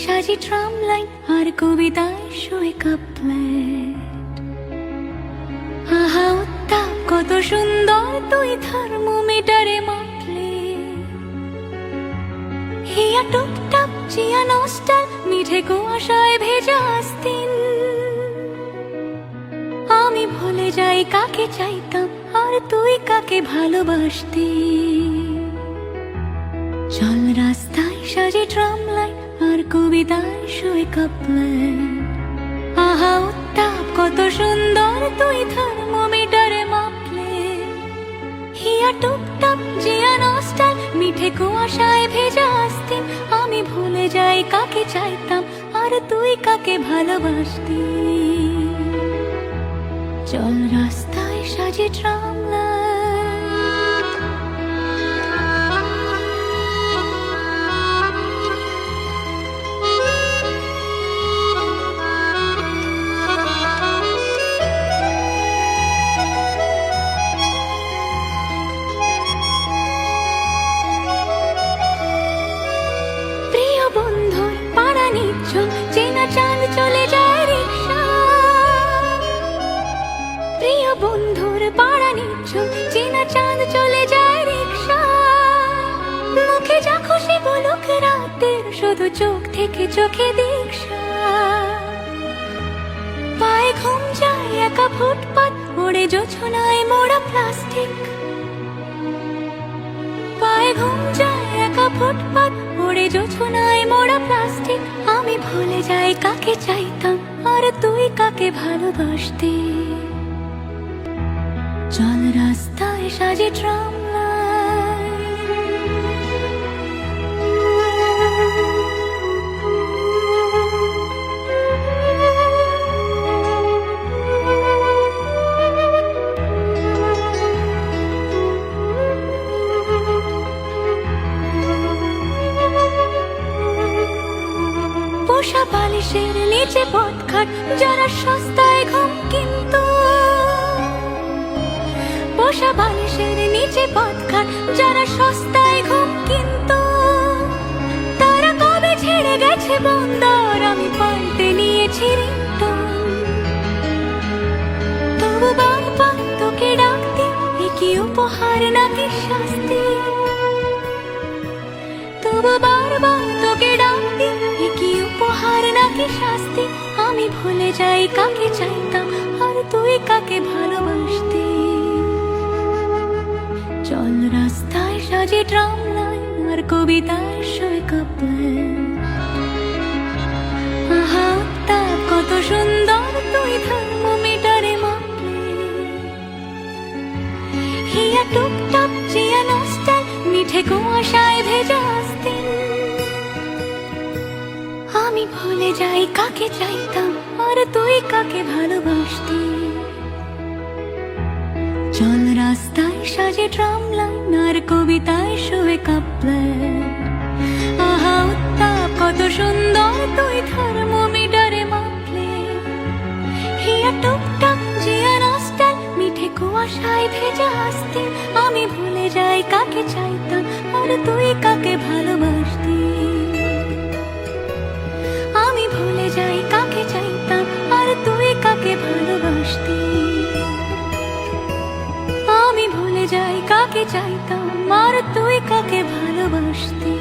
সাজি tram line আর কবিতায় শোয়ে couplet. আহা উত্তাপ কত সুন্দর তুই থার্মোমিটারে মাপলে। হিয়া টুপটাপ চিয়া নস্টাল মিঠে কুয়াশায় ভেজা আস্তিন। আমি ভুলে যাই কাকে চাইতাম আর তুই কাকে ভালোবাসতি। চল রাস্তায় সাজে ট্রাম লাইন আর কবিতায় শোয়ে কাপলেট। আহা উত্তাপ কত সুন্দর তুই থার্মোমিটারে মাপলে। হিয়া টুপটাপ জিয়া নস্টাল মিঠে কুয়াশায় ভেজা আস্তিন। আমি ভুলে যাই কাকে চাইতাম আর তুই কাকে ভালোবাসতি। চল রাস্তায় সাজে ট্রাম লাইন। প্রিয় বন্ধুর পাড়া নিচ্ছল চেনা চাঁদ চলে যায় রিক্সা। প্রিয় বন্ধুর পাড়া নিচ্ছল চেনা চাঁদ চলে যায় রিক্সা। মুখে যা খুশি বলুক রাতের শুধু চোখ থেকে চোখে দীক্ষা। পায়ে ঘুম যায় একা ফুটপাত ওড়ে জোছনায় মোড়া প্লাস্টিক। পায়ে ঘুম যায় একা ফুটপাত ওড়ে জোছনায় মোড়া প্লাস্টিক। আমি ভুলে যাই কাকে চাইতাম আর তুই কাকে ভালোবাসতি। চল রাস্তায় সাজে ট্রাম লাইন। পোষা বালিশের নিচে পথঘাট যারা সস্তায় ঘুম কিন্তু। পোষা বালিশের নিচে পথঘাট যারা সস্তায় ঘুম কিন্তু। তারা কবে ছেড়ে গেছে বন্দর আমি পাল্টে নিয়েছি রিংটোন। তবু বারবার তোকে ডাকতে এ কি উপহার নাকি শাস্তি। তবু বারবার তোকে ডাকতে এ কি উপহার নাকি শাস্তি। আমি ভুলে যাই কাকে চাইতাম আর তুই কাকে ভালোবাসতি। চল রাস্তায় সাজে ট্রাম লাইন আর কবিতায় শোয়ে কাপলেট। আহা উত্তাপ কত সুন্দর তুই থার্মোমিটারে মাপলে। হিয়া টুপটাপ জিয়া নস্টাল মিঠে কুয়াশায় ভেজা আস্তিন। আমি ভুলে যাই কাকে চাইতাম আর তুই কাকে ভালোবাসতি। চল রাস্তায় সাজে ট্রাম লাইন আর কবিতায় শোয়ে কাপলেট। আহা উত্তাপ কত সুন্দর তুই থার্মোমিটারে মাপলে। হিয়া টুপটাপ জিয়া নস্টাল মিঠে কুয়াশায় ভেজা আস্তিন। আমি ভুলে যাই কাকে চাইতাম আর তুই কাকে ভালোবাসতি। আমি ভুলে যাই কাকে চাইতাম আর তুই কাকে ভালোবাসতি। আমি ভুলে যাই কাকে চাইতাম আর তুই কাকে ভালোবাসতি।